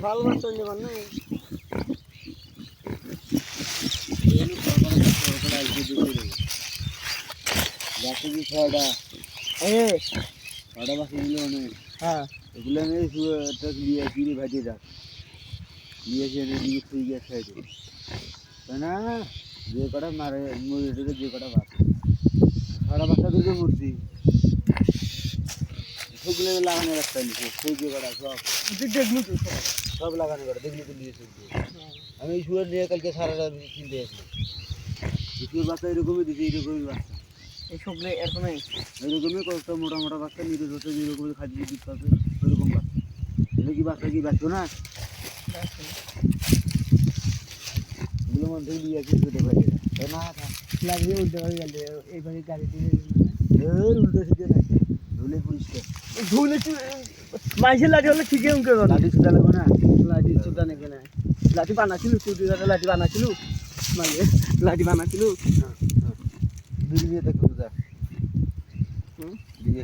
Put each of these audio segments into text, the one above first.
ভালো বাচ্চা নেবার না ছয়টা হ্যাঁ বাকি দিল অনেক হ্যাঁ এগুলো নিয়ে ফিরে ভাজিয়ে রাখ নিয়েছি এনে দিকে তুই গিয়ে খাই দেবো না যে কটা মারে মুরগিটাকে যে কটা বাচ্চা ছটা বাচ্চা দুটো মূর্তি সেগুলো লাগানো রাখতে নিচ্ছে সেই যে কটা দেখলু তো সব লাগানো করা দেখলি তো নিয়ে চলছে আমি এই শুয়ে নিয়ে কালকে সারা রাত কিনতে আসলাম দ্বিতীয় বাচ্চা এরকমই দিচ্ছে এইরকমই বাচ্চা এই সবগুলো এরকমই এরকমই কয়েকটা মোটা মোটা বাচ্চা নিরোধ হচ্ছে যেরকম খাদ্য দিতে হবে ওইরকম বাচ্চা এগুলো কি বাচ্চা কি বাচ্চা না এগুলো মধ্যে দিয়ে কি করতে পারি না লাগিয়ে উল্টে হয়ে গেল এইবারে গাড়ি দিয়ে উল্টো সিটে নাই ধুলে পরিষ্কার ধুলে মাইসের লাঠি হলে ঠিকই উনকে গেল লাঠি সুদা লাগবে না লাঠি সুদা নেবে না লাঠি বানাছিল চুটিঘাটে লাঠি বানাছিল মানে লাঠি বানাছিল দিল্লি দেখো যা দিল্লি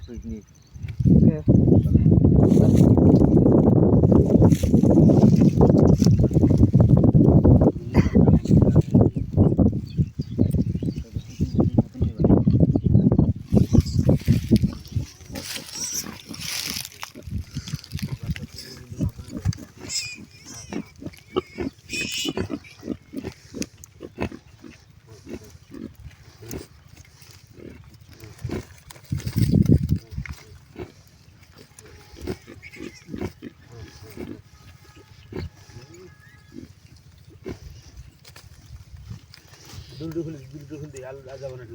পিকনিক দুটো খুলতে আল যাবো না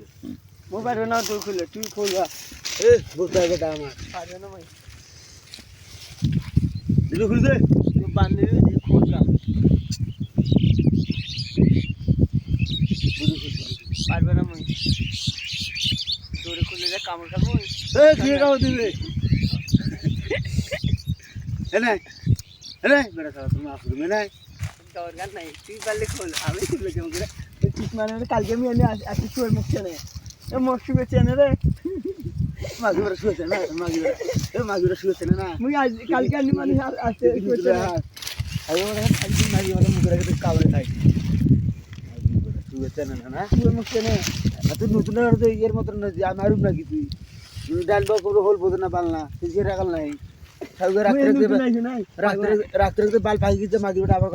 মোবাইল না তুই খুলে তুই খুলবা এ বলতে হবে এটা আমার পারবে না ভাই দুটো খুলতে তুই বান্ধবী দিয়ে খুলবা পারবে না ভাই দৌড়ে খুলে যা কামড় খাবো এ কি কাও দিবে এনে এনে বেটা সারা তুমি আসো তুমি নাই দরকার নাই তুই পারলে খোল আমি খুললে কেমন করে ঠিক মানে কালকে আমি এনে আসি শুয়ে মুখ চেনে মশু চেনে রে মাঝে বেড়া শুয়েছে না মাঝে বেড়া শুয়েছে না মুই আজ কালকে আনি মানে আসতে শুয়েছে আমি ওরা একদিন মাঝে বেড়া মুখে রেখে কামড়ে খাই শুয়েছে না না শুয়ে মুখ চেনে তুই নতুন এর মতন না যে আমি আরুম নাকি তুই ডাল বা কোনো হল বোধ না বাল না তুই সে রাখাল নাই রাত্রে রাত্রে বাল পাই গিয়ে মাগি বেটা আবার